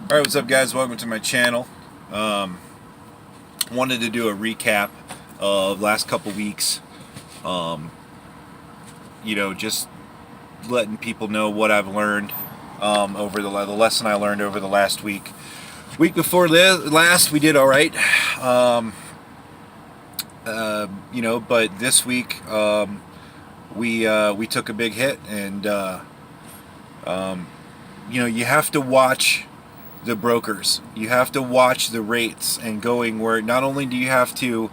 Alright, what's up guys? Welcome to my channel. Wanted to do a recap of last couple weeks. Just letting people know what I've learned over the lesson I learned over the last week. Week before last we did alright. But this week we took a big hit, and you have to watch the brokers. You have to watch the rates and going where not only do you have to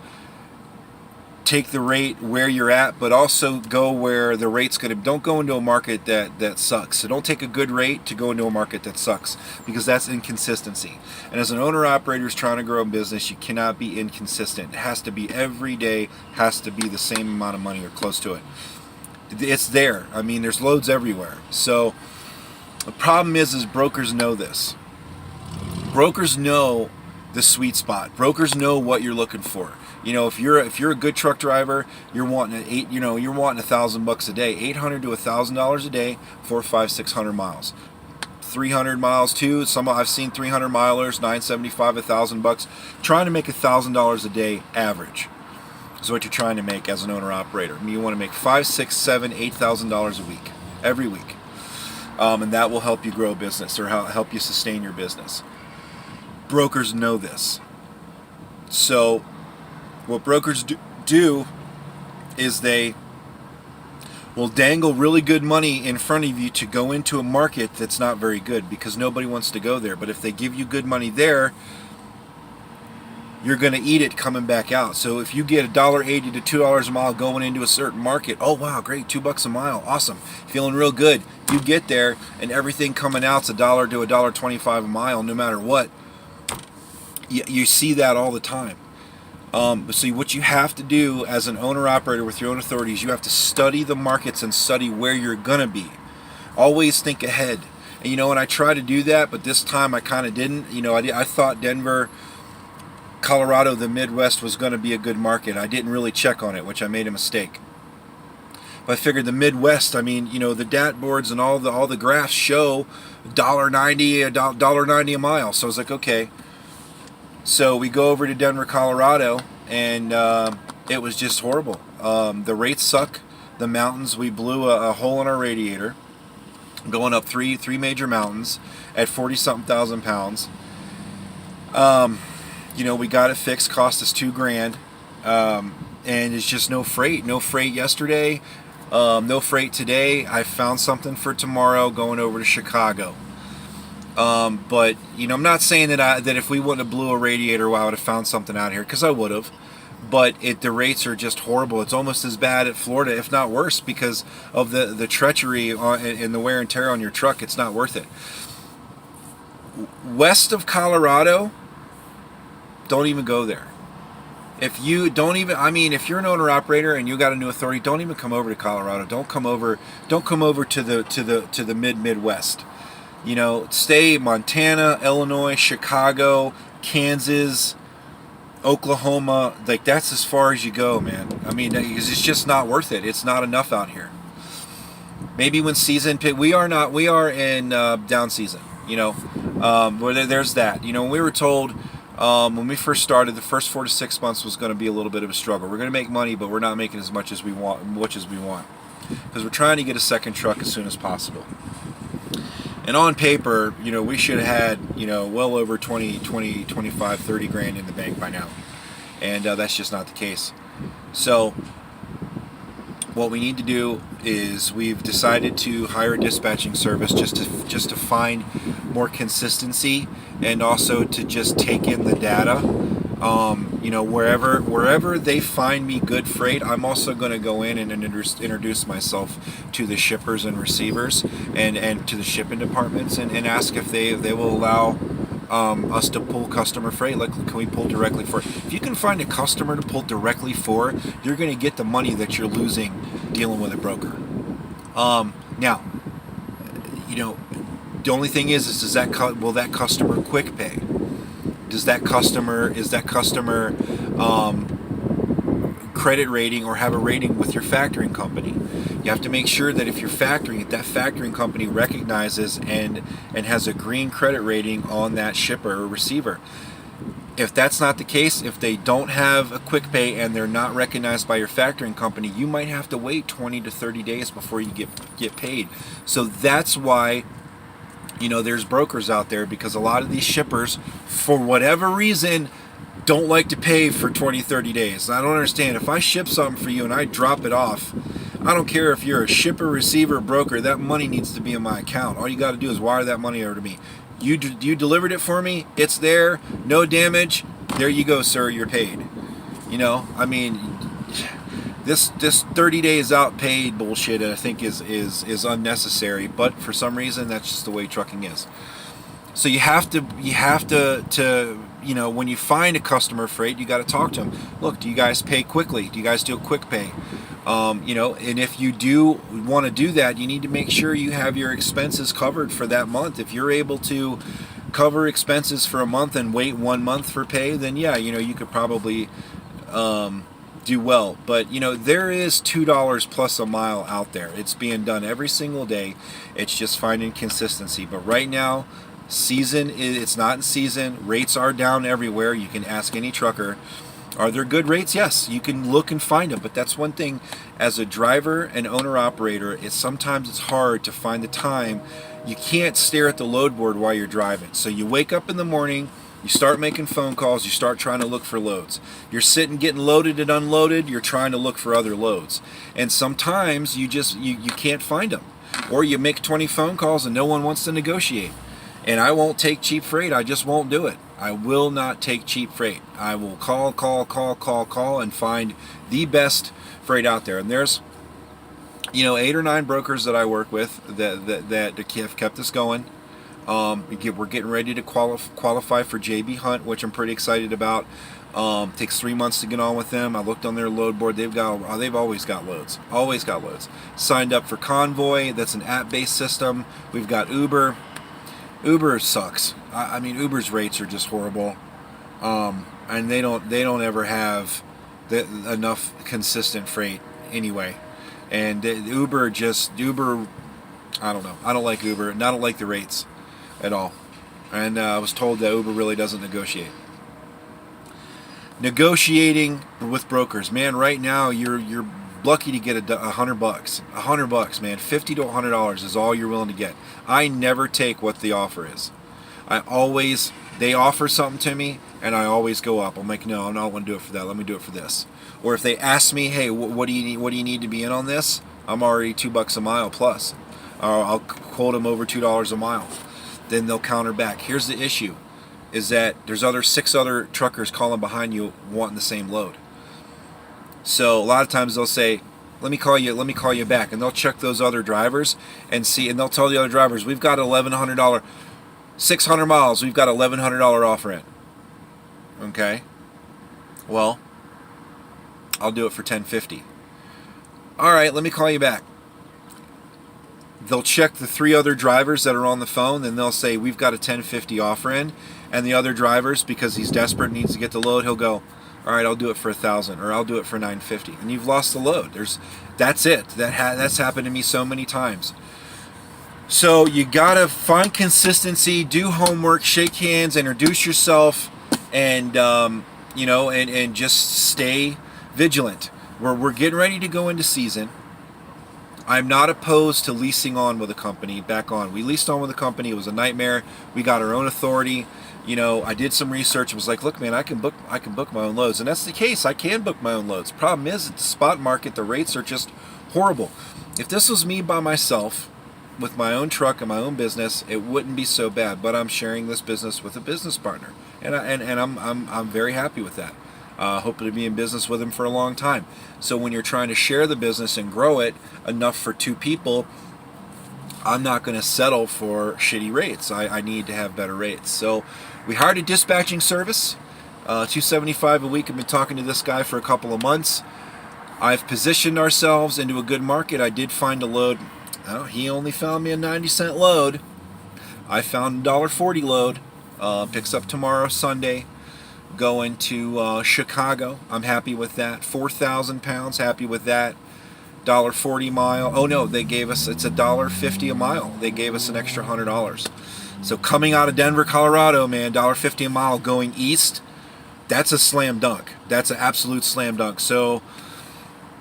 take the rate where you're at, but also go where the rate's going to. Don't go into a market that sucks. So don't take a good rate to go into a market that sucks, because that's inconsistency. And as an owner operator who's trying to grow a business, you cannot be inconsistent. It has to be every day, has to be the same amount of money or close to it. It's there. I mean, there's loads everywhere. So the problem is brokers know this. Brokers know the sweet spot. Brokers know what you're looking for. If you're a good truck driver, you're wanting $1,000 a day, $800 to $1,000 a day, 400, 500, 600 miles, 300 miles too. I've seen 300 milers, $975, $1,000, trying to make $1,000 a day average. Is what you're trying to make as an owner operator. You want to make $5,000, $6,000, $7,000, $8,000 a week, every week, and that will help you grow a business or help you sustain your business. Brokers know this. So what brokers do is they will dangle really good money in front of you to go into a market that's not very good, because nobody wants to go there. But if they give you good money there, you're going to eat it coming back out. So if you get $1.80 to $2 a mile going into a certain market, oh wow, great, $2 a mile, awesome, feeling real good. You get there and everything coming out's $1 to $1.25 a mile, no matter what. You see that all the time. So what you have to do as an owner-operator with your own authority is you have to study the markets and study where you're going to be. Always think ahead. And and I try to do that, but this time I kind of didn't. I thought Denver, Colorado, the Midwest was going to be a good market. I didn't really check on it, which I made a mistake. But I figured the Midwest, the DAT boards and all the graphs show $1.90 a mile. So I was like, okay. So we go over to Denver, Colorado, and it was just horrible. The rates suck. The mountains, we blew a hole in our radiator, going up three major mountains at 40-something thousand pounds. We got it fixed, cost us $2,000, and it's just no freight. No freight yesterday, no freight today. I found something for tomorrow, going over to Chicago. But I'm not saying that if we wouldn't have blew a radiator, I would have found something out here, because I would have. But the rates are just horrible. It's almost as bad at Florida, if not worse, because of the treachery and the wear and tear on your truck. It's not worth it. West of Colorado, don't even go there. If you're an owner operator and you got a new authority, don't even come over to Colorado. Don't come over to the Midwest. Stay Montana, Illinois, Chicago, Kansas, Oklahoma. Like, that's as far as you go, man. Because it's just not worth it. It's not enough out here. Maybe when season we are in down season. Where there's that. When we were told when we first started, the first 4 to 6 months was going to be a little bit of a struggle. We're going to make money, but we're not making as much as we want, because we're trying to get a second truck as soon as possible. And on paper, we should have had, well over 20, 25, 30 grand in the bank by now. And that's just not the case. So what we need to do is we've decided to hire a dispatching service just to find more consistency, and also to just take in the data. Wherever they find me good freight, I'm also going to go in and introduce myself to the shippers and receivers and to the shipping departments, and ask if they will allow us to pull customer freight. Like, can we pull directly for? If you can find a customer to pull directly for, you're going to get the money that you're losing dealing with a broker. Now, the only thing is will that customer quick pay? Is that customer credit rating or have a rating with your factoring company? You have to make sure that if you're factoring, that factoring company recognizes and has a green credit rating on that shipper or receiver. If that's not the case, if they don't have a quick pay and they're not recognized by your factoring company, you might have to wait 20 to 30 days before you get paid. So that's why, there's brokers out there, because a lot of these shippers, for whatever reason, don't like to pay for 20, 30 days. I don't understand. If I ship something for you and I drop it off, I don't care if you're a shipper, receiver, broker, that money needs to be in my account. All you got to do is wire that money over to me. You delivered it for me. It's there. No damage. There you go, sir. You're paid. This 30 days out paid bullshit, I think is unnecessary. But for some reason, that's just the way trucking is. So you have to when you find a customer freight, you got to talk to them. Look, do you guys pay quickly? Do you guys do a quick pay? And if you do want to do that, you need to make sure you have your expenses covered for that month. If you're able to cover expenses for a month and wait 1 month for pay, then yeah, you could probably do well. But there is $2 plus a mile out there. It's being done every single day. It's just finding consistency. But right now, it's not in season. Rates are down everywhere. You can ask any trucker. Are there good rates? Yes, you can look and find them. But that's one thing, as a driver and owner operator, sometimes it's hard to find the time. You can't stare at the load board while you're driving. So you wake up in the morning, you start making phone calls, you start trying to look for loads. You're sitting getting loaded and unloaded, you're trying to look for other loads. And sometimes you can't find them. Or you make 20 phone calls and no one wants to negotiate. And I won't take cheap freight. I just won't do it. I will not take cheap freight. I will call and find the best freight out there. And there's 8 or 9 brokers that I work with that have kept us going. We're getting ready to qualify for JB Hunt, which I'm pretty excited about. Takes 3 months to get on with them. I looked on their load board. They've always got loads. Always got loads. Signed up for Convoy. That's an app-based system. We've got Uber. Uber sucks. Uber's rates are just horrible, and they don't ever have enough consistent freight anyway. And Uber, I don't know. I don't like Uber, and I don't like the rates at all. And I was told that Uber really doesn't negotiate. Negotiating with brokers, man. Right now, you're lucky to get $100. $100, man. $50 to $100 is all you're willing to get. I never take what the offer is. They offer something to me, and I always go up. I'm like, no, I'm not going to do it for that. Let me do it for this. Or if they ask me, hey, what do you need? What do you need to be in on this? I'm already $2 a mile plus. I'll quote them over $2 a mile. Then they'll counter back. Here's the issue: is that there's 6 other truckers calling behind you wanting the same load. So a lot of times they'll say, let me call you back, and they'll check those other drivers and see, and they'll tell the other drivers, we've got $1,100, 600 miles, we've got $1,100 offer in. Okay, well, I'll do it for $10.50. All right, let me call you back. They'll check the 3 other drivers that are on the phone, and they'll say, we've got a $10.50 offer in, and the other drivers, because he's desperate, needs to get the load, he'll go, all right, I'll do it for $1,000, or I'll do it for $950, and you've lost the load. That's it. That's happened to me so many times. So you gotta find consistency, do homework, shake hands, introduce yourself, and and just stay vigilant. We're getting ready to go into season. I'm not opposed to leasing on with a company. We leased on with a company. It was a nightmare. We got our own authority. I did some research. It was like, look, man, I can book my own loads, and that's the case. I can book my own loads. Problem is, at the spot market, the rates are just horrible. If this was me by myself, with my own truck and my own business, it wouldn't be so bad. But I'm sharing this business with a business partner, and I'm very happy with that. Hoping to be in business with him for a long time. So when you're trying to share the business and grow it enough for 2 people, I'm not going to settle for shitty rates. I need to have better rates. So we hired a dispatching service, $275 a week. I've been talking to this guy for a couple of months. I've positioned ourselves into a good market. I did find a load. He only found me a 90-cent load. I found a $1.40 load. Picks up tomorrow, Sunday. Going to Chicago. I'm happy with that. 4,000 pounds. Happy with that. $1.40 a mile. Oh no, they gave us, it's $1.50 a mile. They gave us an extra $100. So coming out of Denver, Colorado, man, $1.50 a mile going east, that's a slam dunk. That's an absolute slam dunk. So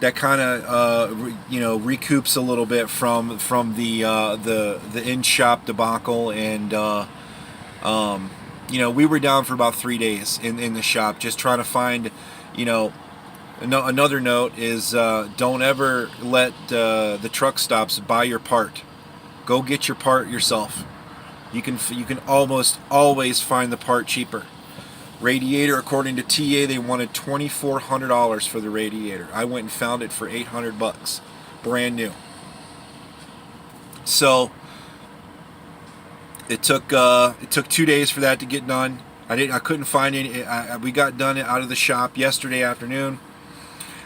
that kind of recoups a little bit from the in shop debacle, and we were down for about 3 days in the shop just trying to find. Another note is don't ever let the truck stops buy your part. Go get your part yourself. You can almost always find the part cheaper. Radiator, according to TA, they wanted $2,400 for the radiator. I went and found it for $800, brand new. So it took 2 days for that to get done. I couldn't find any. We got done out of the shop yesterday afternoon.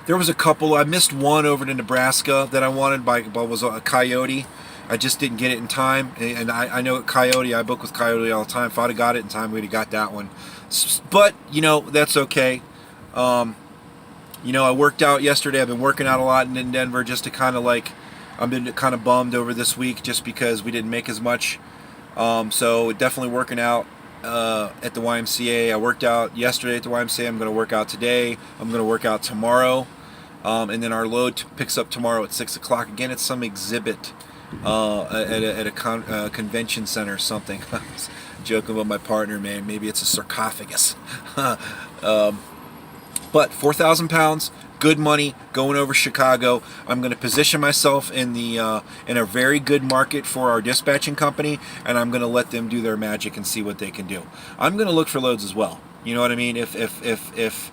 There was a couple. I missed one over to Nebraska that I wanted but was a Coyote. I just didn't get it in time, and I know at Coyote, I book with Coyote all the time. If I'd have got it in time, we'd have got that one. But that's okay. I worked out yesterday. I've been working out a lot in Denver just to kind of I've been kind of bummed over this week just because we didn't make as much. So definitely working out at the YMCA. I worked out yesterday at the YMCA. I'm going to work out today. I'm going to work out tomorrow. And then our load picks up tomorrow at 6 o'clock. Again, it's some exhibit at a convention center or something. I was joking with my partner, man. Maybe it's a sarcophagus. But 4,000 pounds, good money, going over Chicago. I'm going to position myself in a very good market for our dispatching company, and I'm going to let them do their magic and see what they can do. I'm going to look for loads as well. You know what I mean? If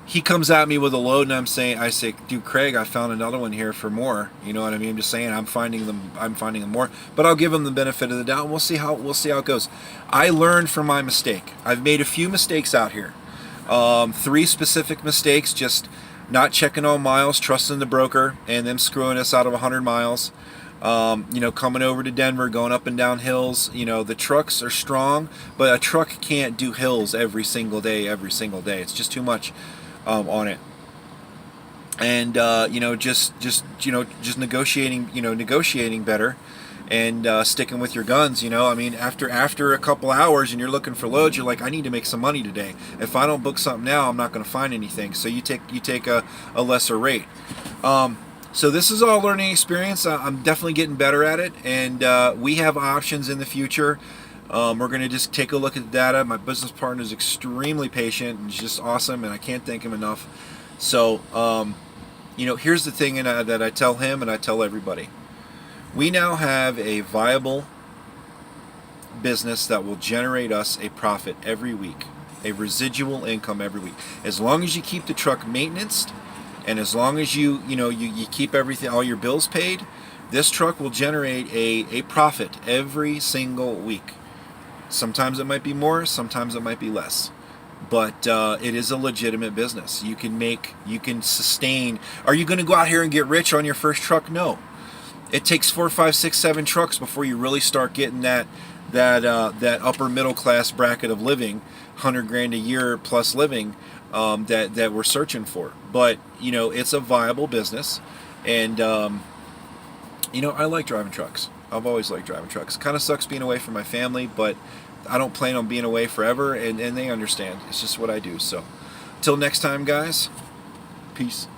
he comes at me with a load and I say, dude, Craig, I found another one here for more. You know what I mean? I'm just saying I'm finding them more, but I'll give him the benefit of the doubt. We'll see how it goes. I learned from my mistake. I've made a few mistakes out here. 3 specific mistakes: just not checking all miles, trusting the broker, and them screwing us out of 100 miles. Coming over to Denver, going up and down hills. The trucks are strong, but a truck can't do hills every single day. It's just too much on it. And just negotiating better, and sticking with your guns. After a couple hours and you're looking for loads, you're like, I need to make some money today. If I don't book something now, I'm not going to find anything. So you take a lesser rate. So this is all learning experience. I'm definitely getting better at it, and we have options in the future. We're going to just take a look at the data. My business partner is extremely patient and just awesome, and I can't thank him enough. So, here's the thing that I tell him and I tell everybody. We now have a viable business that will generate us a profit every week, a residual income every week. As long as you keep the truck maintenanced, and as long as you keep everything, all your bills paid, this truck will generate a profit every single week. Sometimes it might be more, sometimes it might be less, but it is a legitimate business. You can sustain. Are you going to go out here and get rich on your first truck? No. It takes 4, 5, 6, 7 trucks before you really start getting that upper middle class bracket of living, $100,000 a year plus living, that we're searching for. But it's a viable business, and I like driving trucks. I've always liked driving trucks. Kind of sucks being away from my family, but I don't plan on being away forever, and they understand. It's just what I do. So, till next time, guys. Peace.